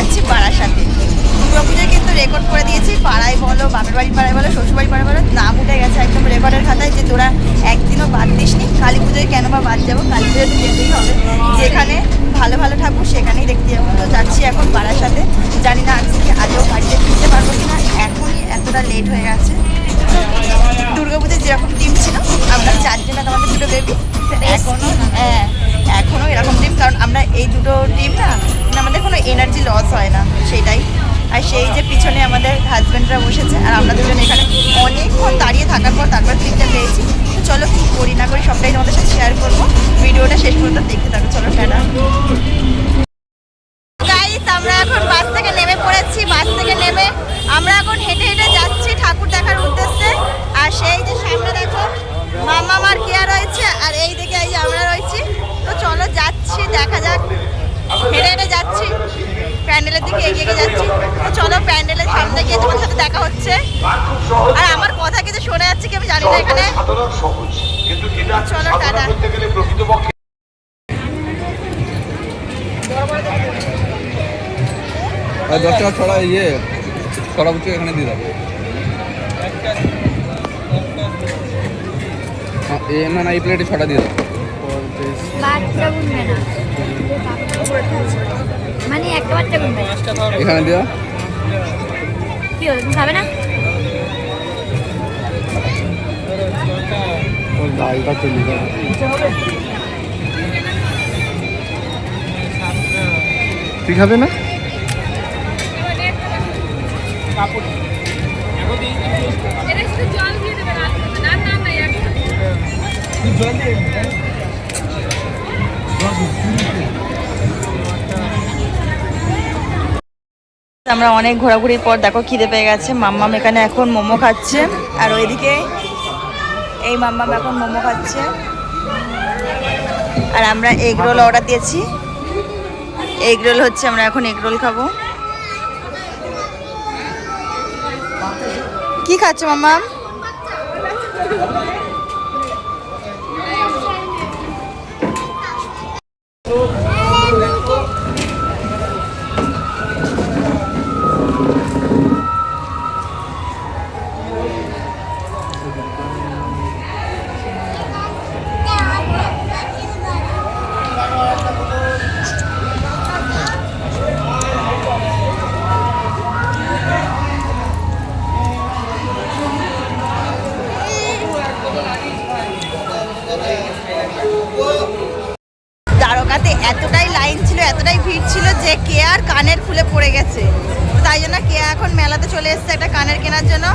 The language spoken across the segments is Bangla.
যাচ্ছি বারাসাতে। দুর্গাপুজোয় কিন্তু রেকর্ড করে দিয়েছি, পাড়ায় বলো, বাপের বাড়ি পাড়ায় বলো, শ্বশুরবাড়ি পাড়ায় বলো, নাম উঠে গেছে একদম রেকর্ডের খাতায় যে তোরা একদিনও বাদ দিসনি। কালী পুজোয় কেন বা বাদ যাবো, কালী পুজোয় তো যেতেই হবে, যেখানে ভালো ভালো ঠাকুর সেখানেই দেখতে যাবো। তো যাচ্ছি এখন বারাসাতে, জানি না আজকে আজও বাড়িতে ফিরতে পারবো কিনা, এখনই এতটা লেট হয়ে গেছে। দুর্গাপুজোয় যেরকম টিম ছিল আমরা চারজন, আমাদের দুটো বেবি, এখনও এরকম টিম, কারণ আমরা এই দুটো টিম না আমাদের কোনো এনার্জি লস হয় না সেটাই। আর সেই যে পিছনে আমাদের হাজব্যান্ডরা বসেছে আর আমরা দুজন এখানে অনেকক্ষণ দাঁড়িয়ে থাকার পর তারপর সিটটা পেয়েছি। তো চলো কী করি না করি সবটাই তোমাদের সাথে শেয়ার করবো, ভিডিওটা শেষ পর্যন্ত দেখতে থাকো। চলো টাটা। গাইস আমরা এখন বাস থেকে নেমে পড়েছি, বাস থেকে নেমে আমরা এখন হেঁটে হেঁটে যাচ্ছি ঠাকুর দেখার উদ্দেশ্যে। আর সেই যে সামনে দেখো মামা মার কেয়া রয়েছে, আর এই দিকে এই যে আমরা রয়েছি। তো চলো যাচ্ছি, দেখা যাক, হেঁটে হেঁটে যাচ্ছি, প্যান্ডেলের দিকে এগিয়ে এগিয়ে যাচ্ছি। তো চলো প্যান্ডেলের সামনে গিয়ে তোমার সাথে দেখা হচ্ছে। আর আমার কথা কিছু শোনা যাচ্ছে কি আমি জানি না এখানে। চলো টাটা। 10 টাকা ছড়া ইয়ে ছড়া বুঝছে এখানে দিয়ে দেবো। না এই প্লেটে ছটা দিয়ে দাও। মানে একটা বাচ্চা গুনবে এখানে দিয়ে কি হলো, তুমি খাবে না? ওর ডালটা তুলি দাও। তুই খাবে না? আমরা অনেক ঘোরাঘুরির পর দেখো খিদে পেয়ে গেছে। মাম্মাম এখানে এখন মোমো খাচ্ছে, আর ওইদিকে এই মাম্মাম এখন মোমো খাচ্ছে। আর আমরা এগ রোল অর্ডার দিয়েছি, এগ রোল হচ্ছে, আমরা এখন এগ রোল খাবো। কি খাচ্ছ মাম্মাম? দ্বারকাতে এতটাই লাইন ছিল, এতটাই ভিড় ছিল যে কেয়ার কানের খুলে পড়ে গেছে। তাই জন্য কেয়া এখন মেলাতে চলে এসছে একটা কানের কেনার জন্য।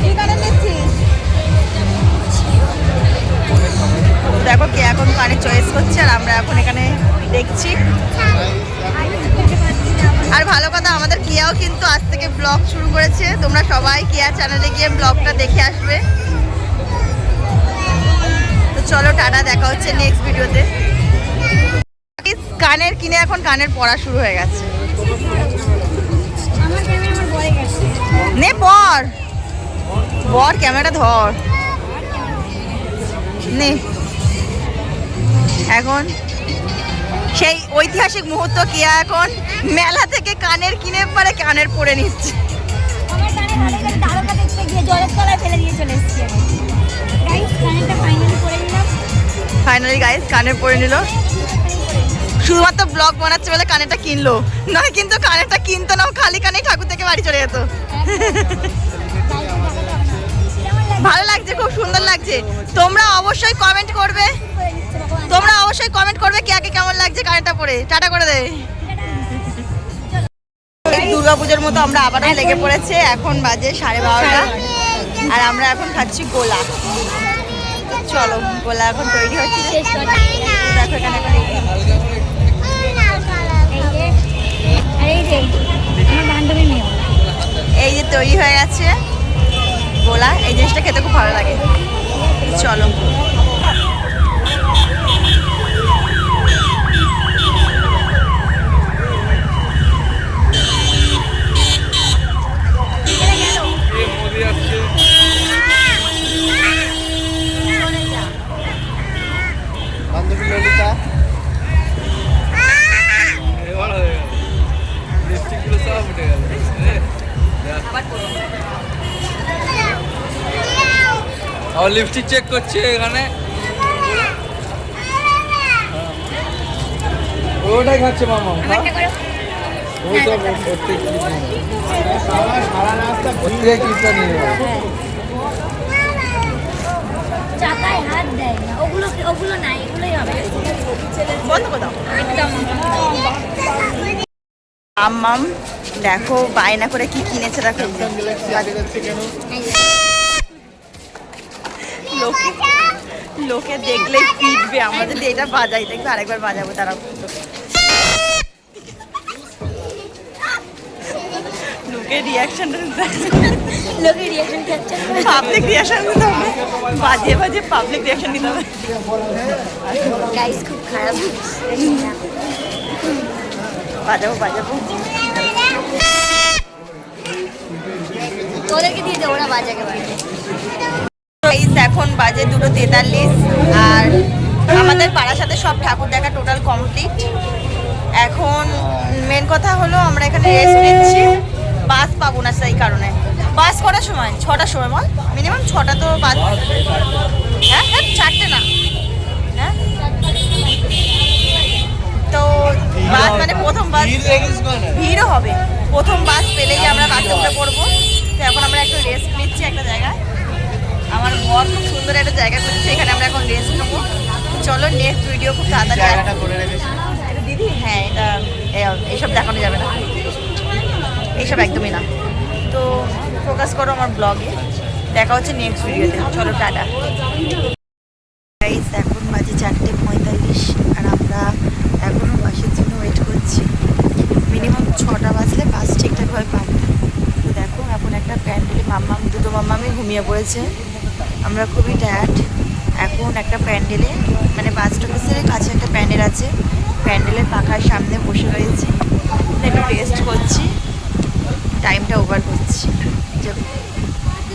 কি কানের নিচ্ছিস? দেখো কে এখন কানে চয়েস করছে, আর আমরা এখন এখানে দেখছি। আর ভালো কথা, আমাদের কেয়াও কিন্তু আজ থেকে ব্লগ শুরু করেছে। তোমরা সবাই কেয়া চ্যানেলে গিয়ে ব্লগটা দেখে আসবে। তো চলো টাটা, দেখা হচ্ছে নেক্সট ভিডিওতে। কানের কিনে এখন কানের পড়া শুরু হয়ে গেছে। নে পর বর, ক্যামেরাটা ধর নে। এখন সেই ঐতিহাসিক মুহূর্ত, কেয়া এখন মেলা থেকে কানের কিনে পরে কানের পরে নিচ্ছে। ফাইনালি গাইস কানের পরে নিল, শুধুমাত্র ব্লগ বানাচ্ছে বলে কানেরটা কিনলো, নয় কিন্তু কানেরটা কিনতো না, খালি কানেই ঠাকুর থেকে বাড়ি চলে যেত। ভালো লাগছে, খুব সুন্দর লাগছে। তোমরা অবশ্যই কমেন্ট করবে, কে কেমন লাগছে কানেরটা পরে। টাটা করে দে। দুর্গাপুজোর মতো আমরা আবারও লেগে পড়েছে, এখন বাজে 12:30, আর আমরা এখন খাচ্ছি গোলা। চলো গোলা এখন তৈরি হচ্ছে, দেখো এখানে এখন এই যে তৈরি হয়ে গেছে গোলা। এই জিনিসটা খেতে খুব ভালো লাগে। চলো বান্ধবী ললিতা আবার লিপস্টিক চেক করছে এখানে। ওটাই খাচ্ছে মামা। আমারটা করো। ওই তো করতে ক্লিপটা নিয়ে যাবে। চাকায় হাত দেয় না, ওগুলো নাই, এগুলোই হবে। বন্ধ করে দাও। একদম মাম দেখো বায়না করে কি কিনেছে দেখো। লোকে লোকে দেখলেই পিটবে, আমরা যদি এটা বাজাই দেখবে আরেকবার বাজাবো তারা। লোকের রিয়াকশনটা লোকের রিয়াকশন ক্যাপচার করে। পাবলিক রিয়াকশন দিতে হবে, বাজে বাজে পাবলিক রিয়াকশন দিতে হবে। গাইস খুব খারাপ। বাজাবো বাজাবো। ওদেরকে দিয়ে দাও, ওরা বাজাকে বাজে। এখন বাজে 2:43 আর আমাদের পাড়ার সাথে সব ঠাকুর দেখা টোটাল কমপ্লিট। এখন মেন কথা হলো আমরা এখানে রেস্ট নিচ্ছি, বাস পাবো না সেই কারণে। বাস কটার সময়? 6টার সময় বল, মিনিমাম 6টা তো বাস। হ্যাঁ হ্যাঁ 4টে না, হ্যাঁ তো বাস মানে প্রথম বাস ভিড়ও হবে। প্রথম বাস পেলেই আমরা বাসে উঠে পড়বো। তো এখন আমরা একটু রেস্ট নিচ্ছি একটা জায়গায়। আমার বর খুব সুন্দর একটা জায়গা করছে, এখানে আমরা এখন রেস্ট নেবো। চলো নেক্সট ভিডিও খুব তাড়াতাড়ি এটা দিদি। হ্যাঁ এটা এইসব দেখানো যাবে না, এইসব একদমই না। তো ফোকাস করো আমার ব্লগে, দেখা হচ্ছে নেক্সট ভিডিওতে। চলো টাটা। গাইস এখন বাজে 4:45 আর আমরা এখনও বাসের জন্য ওয়েট করছি। মিনিমাম 6টা বাজলে বাস ঠিকঠাকভাবে পাবো। তো দেখো এখন একটা প্যান্ডেলে দুটো মাম্মামি ঘুমিয়ে পড়েছে। আমরা খুবই টায়ার্ড। এখন একটা প্যান্ডেলে মানে বাস স্টপেজের কাছে একটা প্যান্ডেল আছে, প্যান্ডেলের পাখার সামনে বসে রয়েছি, একটু রেস্ট করছি, টাইমটা ওভার করছি। যে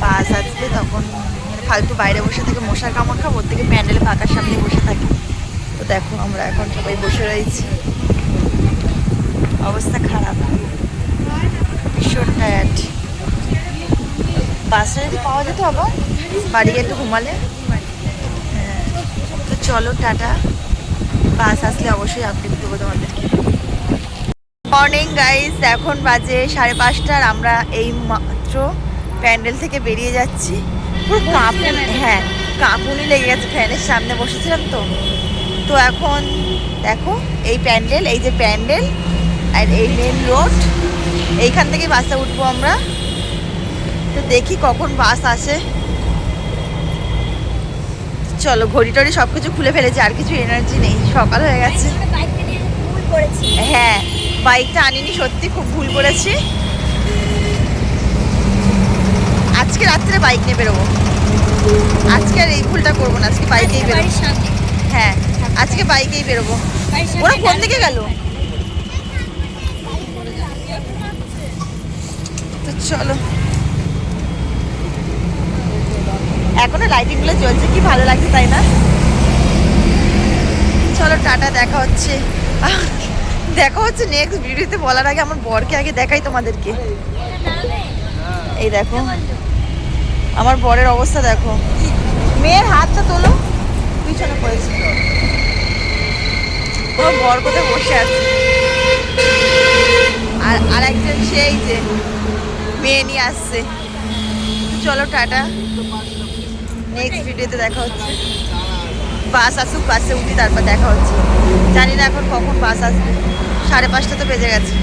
বাস আসবে তখন মানে ফালতু বাইরে বসে থেকে মশার কামড় খাবো, ওর থেকে প্যান্ডেলে পাখার সামনে বসে থাকি। তো দেখো আমরা এখন সবাই বসে রয়েছি, অবস্থা খারাপ, ভীষণ টায়ার্ড। বাসটা যদি পাওয়া যেত আবার বাড়ি গিয়ে একটু ঘুমালে। হ্যাঁ তো চলো টাটা, বাস আসলে অবশ্যই আপডেট দেবো তোমাদেরকে। মর্নিং গাইস, এখন বাজে 5:30 আর আমরা এই মাত্র প্যান্ডেল থেকে বেরিয়ে যাচ্ছি। পুরো হ্যাঁ কাঁপুনি লেগে গেছে, ফ্যানের সামনে বসেছিলাম তো। তো এখন দেখো এই প্যান্ডেল, এই যে প্যান্ডেল আর এই মেন রোড, এইখান থেকে বাসে উঠবো আমরা। তো দেখি কখন বাস আসে। চলো ঘড়ি টড়ি সব কিছু খুলে ফেলেছি, আর কিছু এনার্জি নেই, সকাল হয়ে গেছে। হ্যাঁ বাইকটা আনিনি, সত্যি খুব ভুল করেছি। আজকে রাত্রে বাইক নিয়ে বেরোবো, আজকে আর এই ভুলটা করবো না, আজকে বাইকেই বেরোবো। হ্যাঁ আজকে বাইকেই বেরোবো। ওরা কোন দিকে গেল? তো চলো, এখনো লাইটিং গুলো জ্বলছে, কি ভালো লাগছে তাই না? চলো টাটা, দেখা হচ্ছে নেক্সট ভিডিওতে। বলার আগে আমার বরকে আগে দেখাই তোমাদেরকে। এই দেখো আমার বরের অবস্থা দেখো, মেয়ের হাতটা তোলো, পিছনে পড়েছে। আমার বর কোথায় বসে আছে, আর আরেকজন সেই যে মেয়ে নিয়ে আসছে। চলো টাটা, নেক্সট ভিডিওতে দেখা হচ্ছে। বাস আসুক, বাসে উঠি, তারপর দেখা হচ্ছে। জানি না এখন কখন বাস আসবে, 5:30 তো বেজে গেছে।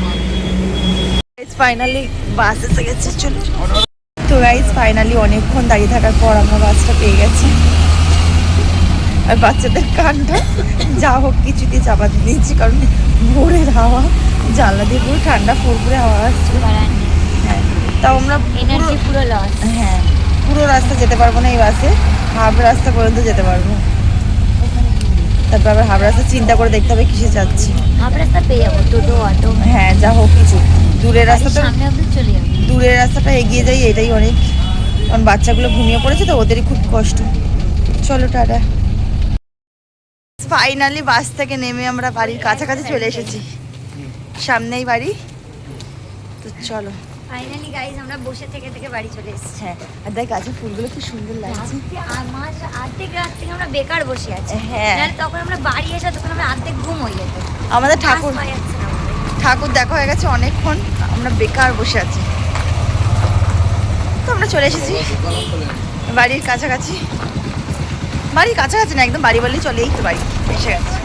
ফাইনালি বাস এসে গেছে, চলো। তো গাইজ ফাইনালি অনেকক্ষণ দাঁড়িয়ে থাকার পর আমরা বাসটা পেয়ে গেছি। আর বাচ্চাদের কানটা যা হোক কিছু দিয়ে চাপা দিয়ে দিয়েছি, কারণ ভোরের হাওয়া, জানলা দিয়ে পুরো ঠান্ডা ফুরফুরে হাওয়া আসছে। হ্যাঁ তাও আমরা এনার্জি পুরো লস। হ্যাঁ পুরো রাস্তা যেতে পারবো না এই বাসে, হাফ রাস্তা পর্যন্ত যেতে পারবো। তারপর আবার হাফ রাস্তা চিন্তা করে দেখতে হবে কিসে যাচ্ছি। হাফ রাস্তা পেয়ে যাবো, টোটো অটো। হ্যাঁ যা হোক কিছু, দূরের রাস্তাটা, সামনে অব্দি চলে যাবো। দূরের রাস্তাটা এগিয়ে যাই, এটাই অনেক। কারণ বাচ্চাগুলো ঘুমিয়ে পড়েছে তো, ওদেরই খুব কষ্ট। চলো টাটা। ফাইনালি বাস থেকে নেমে আমরা বাড়ির কাছাকাছি চলে এসেছি, সামনেই বাড়ি। তো চলো ফাইনালি গাইস আমরা বসে থেকে থেকে বাড়ি চলে এসেছি। হ্যাঁ আর দেখ গাছের ফুলগুলো কি সুন্দর লাগছে। আমার অর্ধেক রাত থেকে আমরা বেকার বসে আছি। হ্যাঁ। নাহলে তখন আমরা বাড়ি এসে তখন আমরা অর্ধেক ঘুম হয়ে যেত। আমাদের ঠাকুর বাস পাওয়া যাচ্ছে না আমাদের। ঠাকুর দেখা হয়ে গেছে অনেকক্ষণ, আমরা বেকার বসে আছি। তো আমরা চলে এসেছি বাড়ির কাছাকাছি। বাড়ির কাছাকাছি না, একদম বাড়ি বললেই চলে, এই তো বাড়ি এসে গেছে।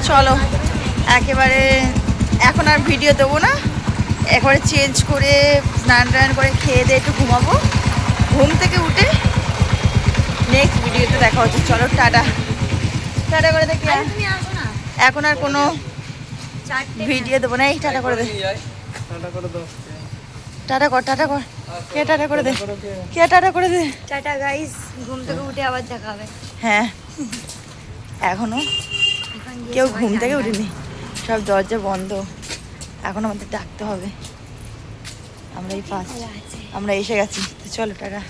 চলো একেবারে এখন আর ভিডিও দেবো না, একবারে চেঞ্জ করে স্নান টান করে খেয়ে দিয়ে একটু ঘুমাবো। ঘুম থেকে উঠে নেক্সট ভিডিওতে দেখা হচ্ছে। চলো টাটা টাটা করে দেখি। আরে তুমি আসো না। এখন আর কোনো 4টে ভিডিও দেবো না, এই টাটা করে দে। টাটা কর টাটা কর, কে টাটা করে দে, কে টাটা করে দে। টাটা গাইস, ঘুম থেকে উঠে আবার দেখা হবে। হ্যাঁ এখনো এখন গিয়ে কেউ সবাই ঘুম থেকে রান্না। উঠেনি, সব দরজা বন্ধ। এখন আমাদের ডাকতে হবে। আমরা এই ফার্স্ট, ভালো আছে। আমরা এসে গেছি। তো চলো টাটা।